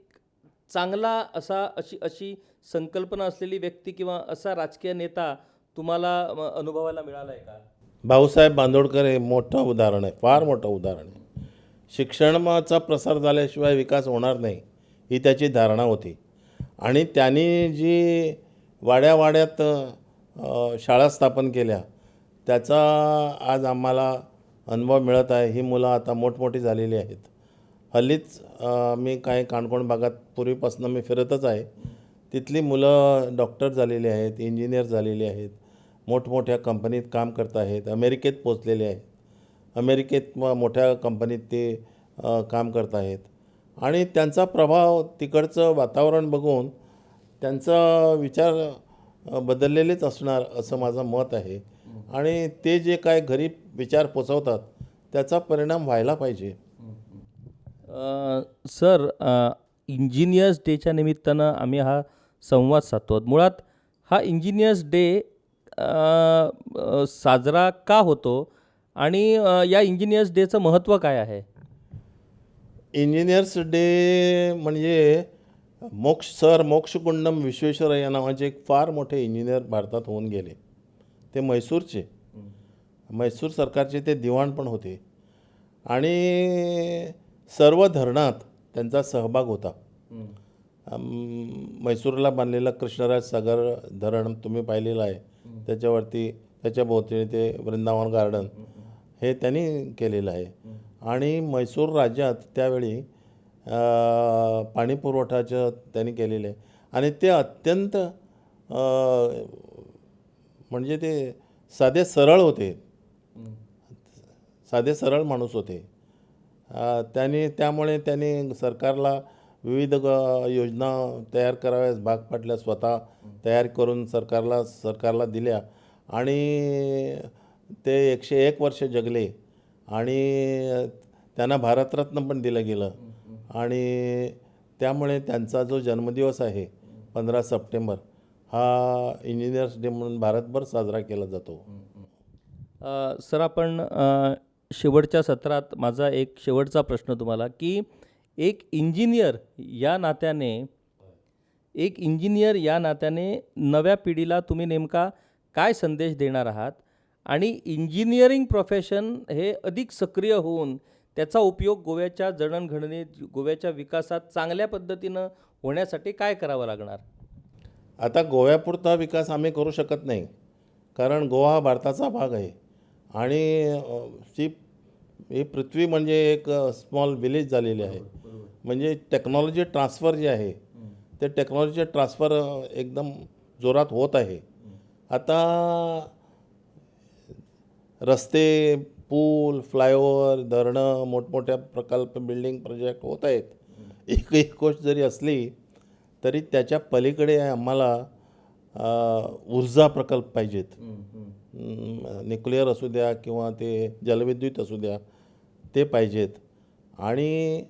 चांगला अशी संकल्पना असलेली व्यक्ती किंवा असा राजकीय नेता तुम्हाला अनुभवायला मिळाला आहे का? भाऊसाहेब बांदोडकर हे मोठं उदाहरण आहे, फार मोठं उदाहरण आहे. शिक्षणाचा प्रसार झाल्याशिवाय विकास होणार नाही ही त्याची धारणा होती आणि त्यांनी जी वाड्यावाड्यात शाळा स्थापन केल्या त्याचा आज आम्हाला अनुभव मिळत आहे. ही मुलं आता मोठमोठी झालेली आहेत. हल्लीच मी काही काणकोण भागात पूर्वीपासून मी फिरतच आहे. तिथली मुलं डॉक्टर झालेली आहेत, इंजिनियर झालेली आहेत, मोठमोठ्या कंपनीत काम करत आहेत, अमेरिकेत पोचलेले आहेत. अमेरिकेत मोठ्या कंपनीत ते काम करत आहेत आणि त्यांचा प्रभाव, तिकडचं वातावरण बघून त्यांचा विचार बदललेलेच असणार असं माझं मत आहे आणि ते जे काय घरी विचार पोचवतात त्याचा परिणाम व्हायला पाहिजे. सर, इंजिनियर्स डेच्या निमित्तानं आम्ही हा संवाद साधतो. मुळात हा इंजिनियर्स डे साजरा का होतो आणि या इंजिनियर्स डेचं महत्त्व काय आहे? इंजिनियर्स डे म्हणजे मोक्षकुंडम विश्वेश्वरय्या नावाचे एक फार मोठे इंजिनियर भारतात होऊन गेले. ते म्हैसूरचे, म्हैसूर सरकारचे ते दिवाण पण होते आणि सर्व धरणात त्यांचा सहभाग होता. म्हैसूरला बांधलेलं कृष्णराज सागर धरण तुम्ही पाहिलेलं आहे. त्याच्यावरती त्याच्या भोवती ते वृंदावन गार्डन हे त्यांनी केलेलं आहे आणि म्हैसूर राज्यात त्यावेळी पाणी पुरवठाचं त्यांनी केलेलं आहे आणि ते अत्यंत म्हणजे ते साधे सरळ माणूस होते. त्यामुळे त्यांनी सरकारला विविध योजना तयार कराव्यास भाग पाडल्या, स्वतः तयार करून सरकारला दिल्या आणि ते 101 वर्ष जगले आणि त्यांना भारतरत्न पण दिलं गेलं आणि त्यामुळे त्यांचा जो जन्मदिवस आहे 15 सप्टेंबर हा इंजिनियर्स डे म्हणून भारतभर साजरा केला जातो. सर, आपण शेवटच्या सत्रात माझा एक शेवटचा प्रश्न तुम्हाला की एक इंजिनियर या नात्याने नव्या पिढीला तुम्ही नेमका काय संदेश देणार आहात आणि इंजिनिअरिंग प्रोफेशन हे अधिक सक्रिय होऊन त्याचा उपयोग गोव्याच्या जडणघडणीत, गोव्याच्या विकासात चांगल्या पद्धतीनं होण्यासाठी काय करावं लागणार? आता गोव्यापुरता विकास आम्ही करू शकत नाही कारण गोवा हा भारताचा भाग आहे आणि ती ही पृथ्वी म्हणजे एक स्मॉल विलेज झालेली आहे. म्हणजे टेक्नॉलॉजी ट्रान्सफर जे आहे ते टेक्नॉलॉजी ट्रान्सफर एकदम जोरात होत आहे. आता रस्ते, पूल, फ्लायओव्हर, धरणं, मोठमोठ्या प्रकल्प, बिल्डिंग प्रोजेक्ट होत आहेत. एक गोष्ट जरी असली तरी त्याच्या पलीकडे आम्हाला ऊर्जा प्रकल्प पाहिजेत. न्यूक्लिअर असू द्या किंवा ते जलविद्युत असू द्या ते पाहिजेत. आणि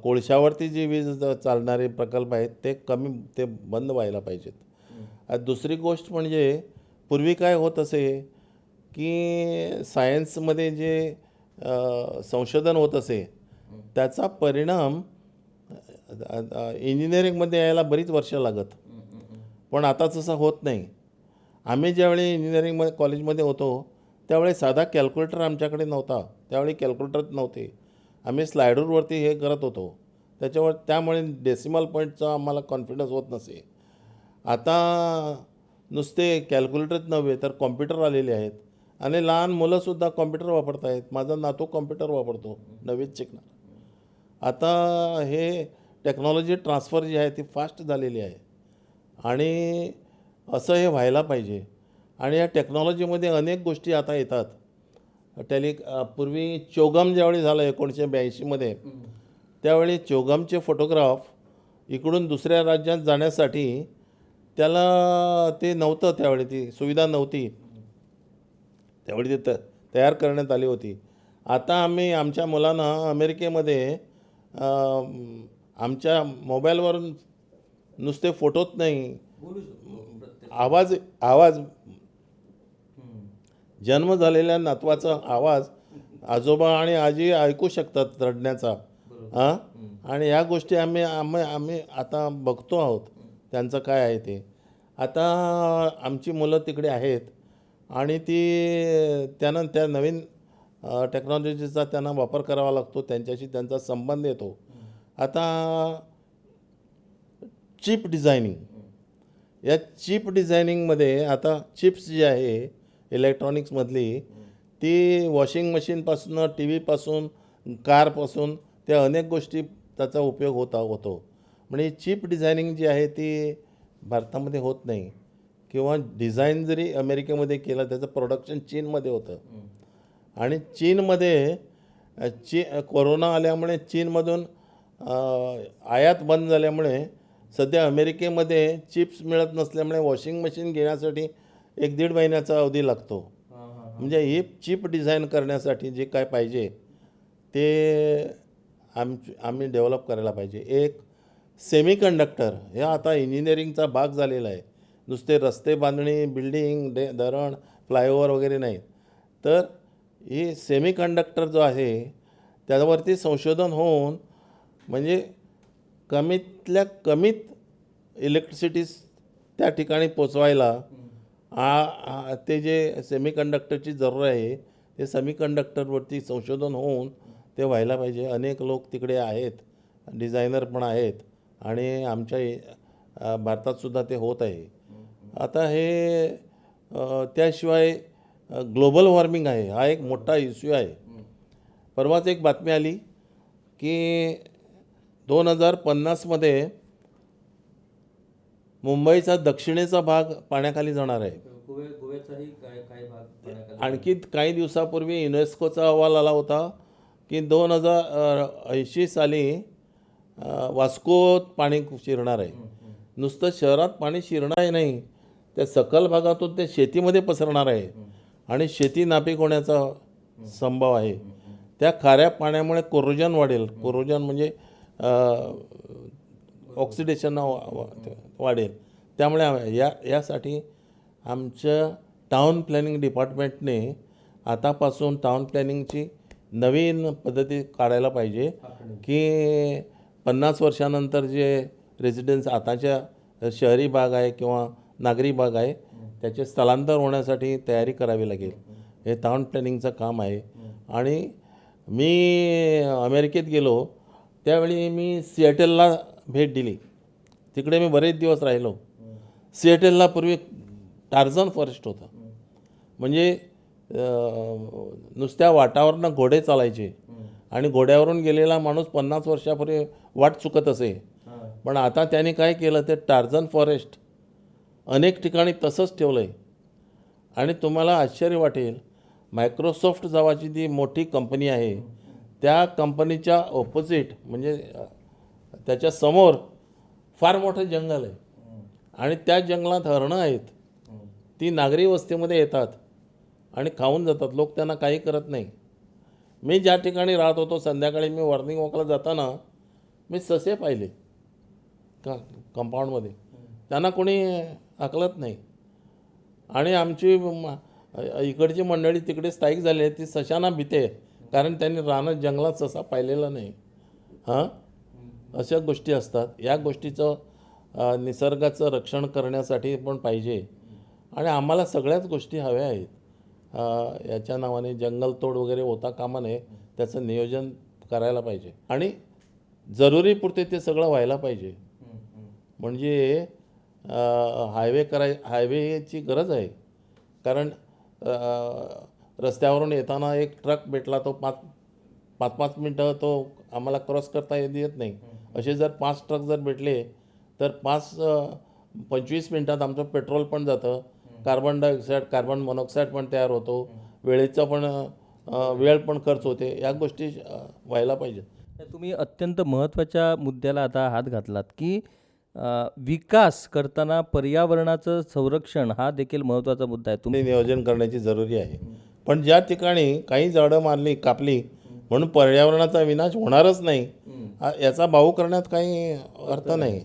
कोळशावरती जी वीज चालणारे प्रकल्प आहेत ते बंद व्हायला पाहिजेत. दुसरी गोष्ट म्हणजे पूर्वी काय होत असे की सायन्समध्ये जे संशोधन होत असे त्याचा परिणाम इंजिनिअरिंगमध्ये यायला बरीच वर्ष लागत. पण आता तसं होत नाही. आम्ही ज्यावेळी इंजिनिअरिंगमध्ये कॉलेजमध्ये होतो त्यावेळी साधा कॅल्क्युलेटर आमच्याकडे नव्हता. त्यावेळी कॅल्क्युलेटर नव्हते. आम्ही स्लायडरवरती हे करत होतो. त्यामुळे डेसिमल पॉईंटचा आम्हाला कॉन्फिडन्स होत नसे. आता नुसते कॅल्क्युलेटरच नव्हे तर कॉम्प्युटर आलेले आहेत आणि लहान मुलंसुद्धा कॉम्प्युटर वापरत आहेत. माझा नातू कॉम्प्युटर वापरतो, नवीच शिकणार. आता हे टेक्नॉलॉजी ट्रान्सफर जी आहे ती फास्ट झालेली आहे आणि असं हे व्हायला पाहिजे. आणि या टेक्नॉलॉजीमध्ये अनेक गोष्टी आता येतात. पूर्वी चोगम ज्यावेळी झालं 1982मध्ये त्यावेळी चोगमचे फोटोग्राफ इकडून दुसऱ्या राज्यात जाण्यासाठी त्याला ते नव्हतं. त्यावेळी ती सुविधा नव्हती. त्यावेळी ते तयार करण्यात आली होती. आता आम्ही आमच्या मुलांना अमेरिकेमध्ये आमच्या मोबाईलवरून नुसते फोटोच नाही, आवाज जन्म झालेल्या नातवाचा आवाज आजोबा आणि आजी ऐकू शकतात रडण्याचा. आणि या गोष्टी आम्ही आता बघतो आहोत त्यांचं काय आहे ते. आता आमची मुलं तिकडे आहेत आणि त्यांना त्या नवीन टेक्नॉलॉजीचा त्यांना वापर करावा लागतो. त्यांच्याशी त्यांचा संबंध येतो. आता चिप डिझायनिंग, या चिप डिझायनिंगमध्ये आता चिप्स जी आहे इलेक्ट्रॉनिक्समधली ती वॉशिंग मशीनपासून, टी व्हीपासून, कारपासून त्या अनेक गोष्टी त्याचा उपयोग होतो. म्हणजे चिप डिझायनिंग जी आहे ती भारतामध्ये होत नाही. किंवा डिझाईन जरी अमेरिकेमध्ये केलं त्याचं प्रोडक्शन चीनमध्ये होतं. आणि चीनमध्ये कोरोना आल्यामुळे चीनमधून आयात बंद झाल्यामुळे सध्या अमेरिकेमध्ये चिप्स मिळत नसल्यामुळे वॉशिंग मशीन घेण्यासाठी 1-1.5 महिन्याचा अवधी लागतो. म्हणजे ही चिप डिझाईन करण्यासाठी जे काय पाहिजे ते आम्ही डेव्हलप करायला पाहिजे. एक सेमीकंडक्टर हे आता इंजिनिअरिंगचा भाग झालेला आहे. नुसते रस्ते बांधणी, बिल्डिंग, धरण, फ्लायओव्हर वगैरे नाही, तर ही सेमीकंडक्टर जो आहे त्यावरती संशोधन होऊन म्हणजे कमीतल्या कमीत इलेक्ट्रिसिटी त्या ठिकाणी पोचवायला ते जे सेमीकंडक्टरची जरूर आहे ते सेमीकंडक्टरवरती संशोधन होऊन ते व्हायला पाहिजे. अनेक लोक तिकडे आहेत, डिझायनर पण आहेत आणि आमच्या भारतातसुद्धा ते होत आहे. आता हे त्याशिवाय ग्लोबल वॉर्मिंग आहे, हा एक मोठा इश्यू आहे. परवाच एक बातमी आली की 2050मध्ये मुंबईचा दक्षिणेचा भाग पाण्याखाली जाणार आहे. आणखी काही दिवसापूर्वी युनेस्कोचा अहवाल आला होता की 2080 साली वास्कोत पाणी शिरणार आहे. नुसतं शहरात पाणी शिरणार नाही, त्या सखल भागातून ते शेतीमध्ये पसरणार आहे आणि शेती नापीक होण्याचा संभव आहे. त्या खाऱ्या पाण्यामुळे कोरोजन वाढेल. कोरोजन म्हणजे ऑक्सिडेशन वाढेल. त्यामुळे यासाठी आमच्या टाउन प्लॅनिंग डिपार्टमेंटने आतापासून टाउन प्लॅनिंगची नवीन पद्धती काढायला पाहिजे की 50 वर्षानंतर जे रेसिडेन्स आताच्या शहरी भाग आहे किंवा नागरी भाग आहे त्याचे स्थलांतर होण्यासाठी तयारी करावी लागेल. हे टाउन प्लॅनिंगचं काम आहे. आणि मी अमेरिकेत गेलो त्यावेळी मी सिएटलला भेट दिली. तिकडे मी बरेच दिवस राहिलो. सिएटलला पूर्वी टार्झन फॉरेस्ट होतं. म्हणजे नुसत्या वाटावरनं घोडे चालायचे आणि घोड्यावरून गेलेला माणूस 50 वर्षापूर्वी वाट चुकत असे. पण आता त्यांनी काय केलं, ते टार्झन फॉरेस्ट अनेक ठिकाणी तसंच ठेवलं आहे. आणि तुम्हाला आश्चर्य वाटेल, मायक्रोसॉफ्ट नावाची जी मोठी कंपनी आहे, त्या कंपनीच्या ऑपोजिट म्हणजे त्याच्या समोर फार मोठं जंगल आहे आणि त्या जंगलात हरणं आहेत. ती नागरी वस्तीमध्ये येतात आणि खाऊन जातात. लोक त्यांना काही करत नाही. मी ज्या ठिकाणी राहत होतो, संध्याकाळी मी मॉर्निंग वॉकला जाताना मी ससे पाहिले कंपाऊंडमध्ये. त्यांना कोणी हाकलत नाही. आणि आमची इकडची मंडळी तिकडे स्थायिक झाली आहे, ती सशांना भीते, कारण त्यांनी रानात जंगलात ससा पाहिलेला नाही. अशा गोष्टी असतात. या गोष्टीचं निसर्गाचं रक्षण करण्यासाठी पण पाहिजे आणि आम्हाला सगळ्याच गोष्टी हव्या आहेत. याच्या नावाने जंगलतोड वगैरे होता कामा नये, त्याचं नियोजन करायला पाहिजे आणि जरुरीपुरते ते सगळं व्हायला पाहिजे. म्हणजे हायवेची गरज आहे. कारण रस्त्यावरून येताना एक ट्रक भेटला, तो 5 मिनटं तो आम्हाला क्रॉस करता येत नाही. असे जर 5 ट्रक जर भेटले तर 25 मिनटात आमचं पेट्रोल पण जातं, कार्बन डायऑक्साईड, कार्बन मोनॉक्साईड पण तयार होतो, वेळेचा पण वेळ पण खर्च होते. या गोष्टी व्हायला पाहिजेत. तुम्ही अत्यंत महत्त्वाच्या मुद्द्याला आता हात घातलात की विकास करताना पर्यावरणाचं संरक्षण हा देखील महत्त्वाचा मुद्दा आहे. तुम्ही नियोजन करण्याची जरुरी आहे. पण ज्या ठिकाणी काही झाडं मारली, कापली म्हणून पर्यावरणाचा विनाश होणारच नाही, याचा भाऊ करण्यात काही अर्थ नाही.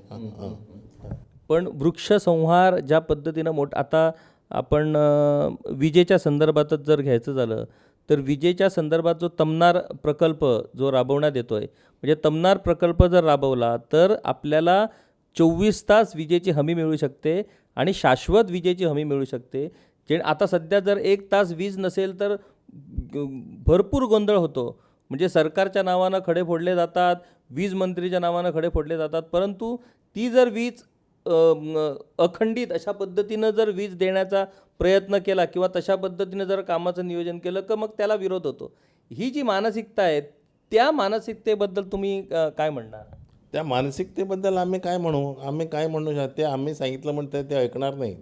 पण वृक्षसंहार ज्या पद्धतीनं आता आपण विजेच्या संदर्भातच जर घ्यायचं झालं तर विजेच्या संदर्भात जो तमनार प्रकल्प जो राबवण्यात येतो आहे, म्हणजे तमनार प्रकल्प जर राबवला तर आपल्याला 24 तास विजेची हमी मिळू शकते आणि शाश्वत विजेची हमी मिळू शकते. आता सध्या जर 1 तास वीज नसेल तर भरपूर गोंधळ होतो. म्हणजे सरकारच्या नावानं खडे फोडले जातात, वीज मंत्रीच्या नावानं खडे फोडले जातात, परंतु ती जर वीज अखंडित अशा पद्धतीनं जर वीज देण्याचा प्रयत्न केला किंवा तशा पद्धतीनं जर कामाचं नियोजन केलं तर मग त्याला विरोध होतो. ही जी मानसिकता आहे, त्या मानसिकतेबद्दल तुम्ही काय म्हणणार? त्या मानसिकतेबद्दल आम्ही काय म्हणू शकतो, ते आम्ही सांगितलं म्हणतं ते ऐकणार नाहीत.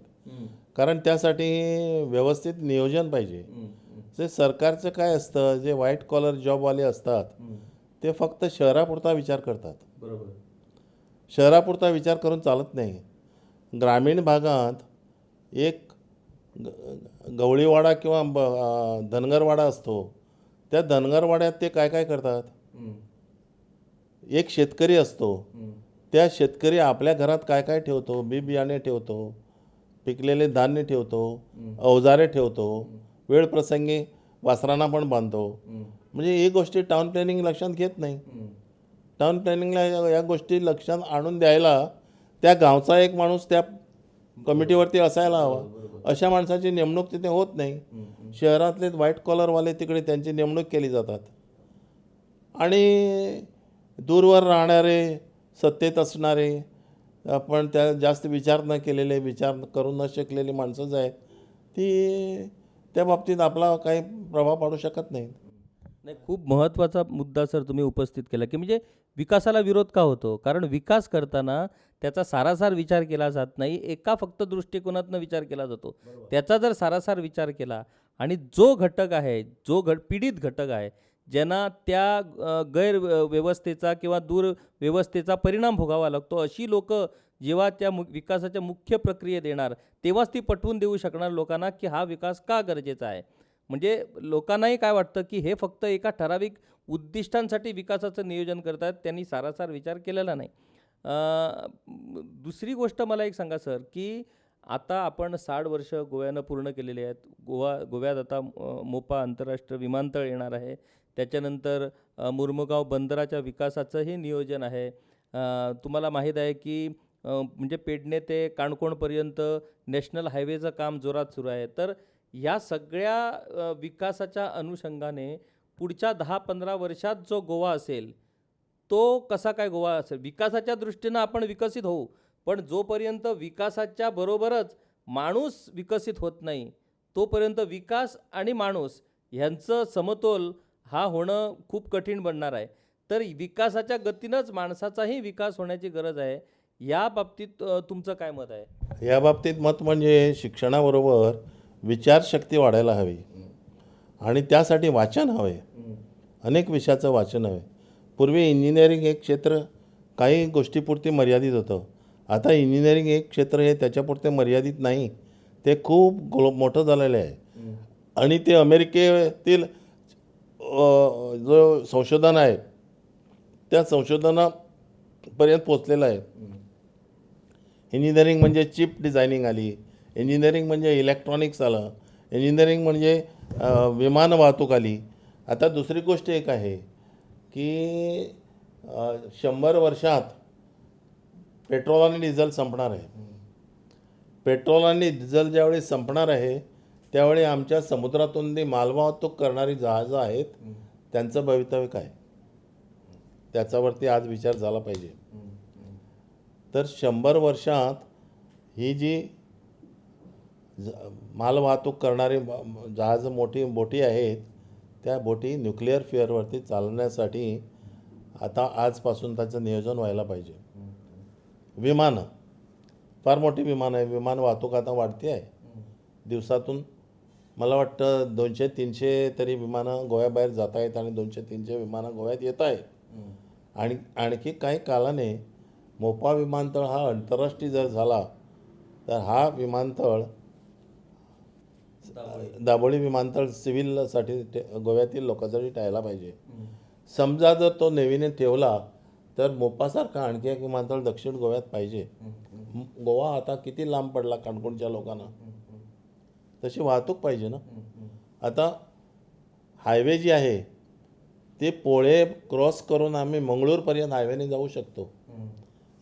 कारण त्यासाठी व्यवस्थित नियोजन पाहिजे. जे सरकारचं काय असतं, जे व्हाईट कॉलर जॉबवाले असतात ते फक्त शहरापुरता विचार करतात. बरोबर. शहरापुरता विचार करून चालत नाही. ग्रामीण भागात एक गवळीवाडा किंवा धनगरवाडा असतो. त्या धनगरवाड्यात ते काय काय करतात, एक शेतकरी असतो, त्या शेतकरी आपल्या घरात काय काय ठेवतो, बी बियाणे ठेवतो, पिकलेले धान्य ठेवतो, अवजारे ठेवतो, वेळ प्रसंगी वासरांना पण बांधतो. म्हणजे ही गोष्टी टाउन प्लॅनिंग लक्षात घेत नाही. टाउन प्लॅनिंगला या गोष्टी लक्षात आणून द्यायला त्या गावचा एक माणूस त्या कमिटीवरती असायला हवा. अशा माणसाची नेमणूक तिथे होत नाही. शहरातले व्हाईट कॉलरवाले तिकडे त्यांची नेमणूक केली जातात आणि दूरवर राहणारे, सत्तेत असणारे, पण त्या जास्त विचार न केलेले, विचार करू न शकलेली माणसं जी आहेत ती त्या बाबतीत आपला काही प्रभाव पाडू शकत नाही. नाही, खूप महत्त्वाचा मुद्दा सर तुम्ही उपस्थित केला की म्हणजे विकासाला विरोध का होतो? कारण विकास करताना त्याचा सारासार विचार केला जात नाही, एका फक्त दृष्टिकोनातनं विचार केला जातो. त्याचा जर सारासार विचार केला आणि जो घटक आहे, पीडित घटक आहे, ज्यांना त्या गैरव्यवस्थेचा किंवा दुर्व्यवस्थेचा परिणाम भोगावा लागतो, अशी लोकं जेव्हा त्या विकासाच्या मुख्य प्रक्रियेत येणार तेव्हाच ती पटवून देऊ शकणार लोकांना की हा विकास का गरजेचा आहे. म्हणजे लोकांनाही काय वाटतं की हे फक्त एका ठराविक उद्दिष्टांसाठी विकासाचं नियोजन करत आहेत, त्यांनी सारासार विचार केलेला नाही. दुसरी गोष्ट मला एक सांगा सर, की आता आपण 60 वर्ष गोव्यानं पूर्ण केलेली आहेत. गोव्यात आता मोपा आंतरराष्ट्रीय विमानतळ येणार आहे. त्याच्यानंतर मुर्मुगाव बंदराच्या विकासाचंही नियोजन आहे. तुम्हाला माहीत आहे की म्हणजे पेडणे ते काणकोणपर्यंत नॅशनल हायवेचं काम जोरात सुरू आहे. तर या सगळ्या विकासाच्या अनुषंगाने पुढच्या 10-15 वर्षात जो गोवा असेल तो कसा काय गोवा असेल? विकासाच्या दृष्टीनं आपण विकसित होऊ, पण जोपर्यंत विकासाच्या बरोबरच माणूस विकसित होत नाही तोपर्यंत विकास आणि माणूस ह्यांचं समतोल हा होणं खूप कठीण बनणार आहे. तर विकासाच्या गतीनंच माणसाचाही विकास होण्याची गरज आहे. या बाबतीत तुमचं काय मत आहे? या बाबतीत मत म्हणजे शिक्षणाबरोबर विचारशक्ती वाढायला हवी आणि त्यासाठी वाचन हवे. अनेक विषयाचं वाचन हवे. पूर्वी इंजिनिअरिंग एक क्षेत्र काही गोष्टीपुरती मर्यादित होतं. आता इंजिनिअरिंग एक क्षेत्र हे त्याच्यापुरते मर्यादित नाही, ते खूप मोठं झालेलं आहे. आणि ते अमेरिकेतील जो संशोधन आहे त्या संशोधनापर्यंत पोचलेलं आहे. इंजिनिअरिंग म्हणजे चिप डिझायनिंग आली, इंजिनिअरिंग म्हणजे इलेक्ट्रॉनिक्स आलं, इंजिनिअरिंग म्हणजे विमान वाहतूक आली. आता दुसरी गोष्ट एक आहे की 100 वर्षात पेट्रोल आणि डिझेल संपणार आहे. पेट्रोल आणि डिझेल ज्यावेळी संपणार आहे त्यावेळी आमच्या समुद्रातून जी मालवाहतूक करणारी जहाजं आहेत त्यांचं भवितव्य काय, त्याच्यावरती आज विचार झाला पाहिजे. तर 100 वर्षात ही जी मालवाहतूक करणारी जहाजं बोटी आहेत त्या बोटी न्यूक्लिअर फ्युअरवरती चालण्यासाठी आता आजपासून त्याचं नियोजन व्हायला पाहिजे. विमानं, फार मोठी विमानं आहे. विमान वाहतूक आता वाढते आहे. दिवसातून मला वाटतं 200-300 तरी विमानं गोव्याबाहेर जात आहेत आणि 200-300 विमानं गोव्यात येत आहेत. आणि आणखी काही कालाने मोपा विमानतळ हा आंतरराष्ट्रीय जर झाला तर हा विमानतळ दाबोळी विमानतळ सिव्हिलसाठी गोव्यातील लोकांसाठी टाळायला पाहिजे. समजा जर तो नवीन ठेवला तर मोपासारखा आणखी एक विमानतळ दक्षिण गोव्यात पाहिजे. गोवा आता किती लांब पडला काणकोणच्या लोकांना, तशी वाहतूक पाहिजे ना. आता हायवे जी आहे ते पोळे क्रॉस करून आम्ही मंगळूरपर्यंत हायवेने जाऊ शकतो.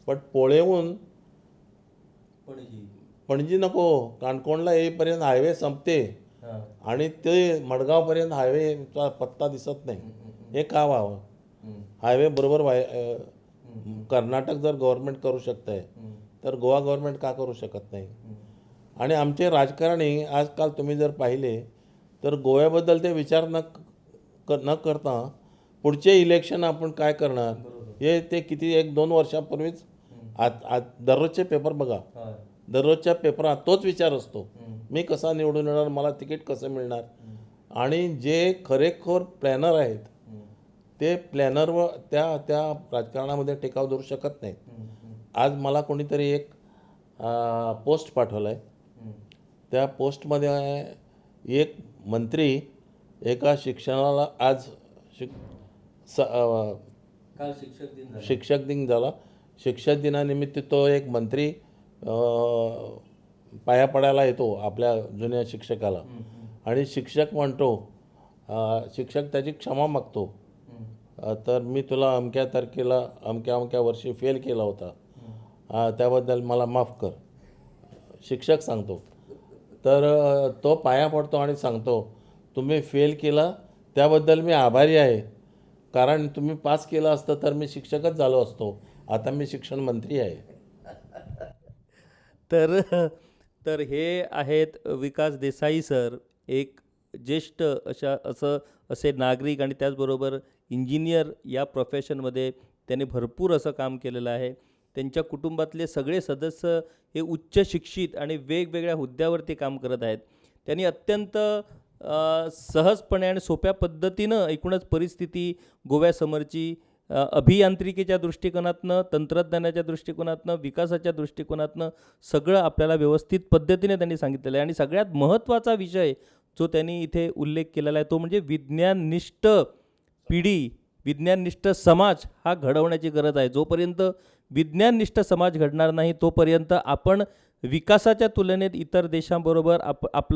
पण पोळेहून पणजी नको, काणकोणला येईपर्यंत हायवे संपते आणि ते मडगावपर्यंत हायवेचा पत्ता दिसत नाही. हे का व्हावं? हायवे बरोबर कर्नाटक जर गव्हर्नमेंट करू शकत आहे तर गोवा गव्हर्नमेंट का करू शकत नाही? आणि आमचे राजकारणी आजकाल तुम्ही जर पाहिले तर गोव्याबद्दल ते विचार न करता पुढचे इलेक्शन आपण काय करणार हे ते किती 1-2 वर्षापूर्वीच दररोजचे पेपर बघा, दररोजच्या पेपरात तोच विचार असतो. मी कसा निवडून येणार, मला तिकीट कसं मिळणार. आणि जे खरेखोर प्लॅनर आहेत ते प्लॅनरवर त्या राजकारणामध्ये टेकाव धरू शकत नाहीत. आज मला कोणीतरी एक पोस्ट पाठवला आहे. त्या पोस्टमध्ये एक मंत्री एका शिक्षणाला आज शिक्षक दिन झाला. शिक्षक दिनानिमित्त तो एक मंत्री पाया पडायला येतो आपल्या जुन्या शिक्षकाला आणि शिक्षक म्हणतो, शिक्षक त्याची क्षमा मागतो, तर मी तुला अमक्या तारखेला अमक्या वर्षी फेल केला होता, त्याबद्दल मला माफ कर, शिक्षक सांगतो. तर तो पाया पडतो आणि सांगतो, तुम्ही फेल केला त्याबद्दल मी आभारी आहे, कारण तुम्ही पास केलं असतं तर मी शिक्षकच झालो असतो, आता मी शिक्षण मंत्री आहे. तर हे आहेत विकास देसाई सर, एक ज्येष्ठ असे नागरिक आणि त्याचबरोबर इंजिनियर या प्रोफेशनमध्ये त्यांनी भरपूर असं काम केलेलं आहे. त्यांच्या कुटुंबातले सगळे सदस्य हे उच्च शिक्षित आणि वेगवेगळ्या हुद्द्यावरती काम करत आहेत. त्यांनी अत्यंत सहजपणे आणि सोप्या पद्धतीनं एकूणच परिस्थिती गोव्यासमोरची अभियांत्रिकीच्या दृष्टिकोनातनं, तंत्रज्ञानाच्या दृष्टिकोनातनं, विकासाच्या दृष्टिकोनातनं सगळं आपल्याला व्यवस्थित पद्धतीने त्यांनी सांगितलेलं आहे. आणि सगळ्यात महत्त्वाचा विषय जो त्यांनी इथे उल्लेख केलेला आहे तो म्हणजे विज्ञाननिष्ठ पिढी, विज्ञाननिष्ठ समाज हा घडवण्याची गरज आहे. जोपर्यंत विज्ञाननिष्ठ समाज घडणार नाही तोपर्यंत आपण विकासाच्या तुलनेत इतर देशांबरोबर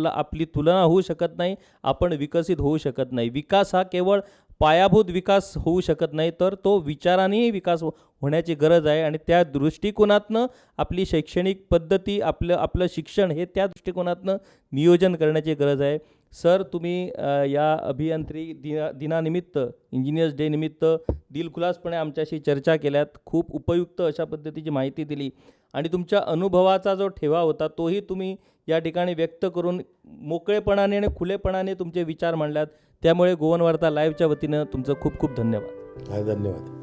आपली तुलना होऊ शकत नाही, आपण विकसित होऊ शकत नाही. विकास हा केवळ पायाभूत विकास होऊ शकत नाही, तर तो विचारानेही विकास होण्याची गरज आहे. आणि त्या दृष्टिकोनातनं आपली शैक्षणिक पद्धती, आपलं शिक्षण हे त्या दृष्टिकोनातनं नियोजन करण्याची गरज आहे. सर, तुम्ही या अभियांत्रिकी दिनानिमित्त, इंजिनियर्स डे निमित्त दिलखुलासपणे आमच्याशी चर्चा केल्यात, खूप उपयुक्त अशा पद्धतीची माहिती दिली आणि तुमच्या अनुभवाचा जो ठेवा होता तोही तुम्ही या ठिकाणी व्यक्त करून मोकळेपणाने आणि खुलेपणाने तुमचे विचार मांडल्यात. त्यामुळे गोवन वार्ता लाईव्हच्या वतीनं तुमचं खूप खूप धन्यवाद. धन्यवाद.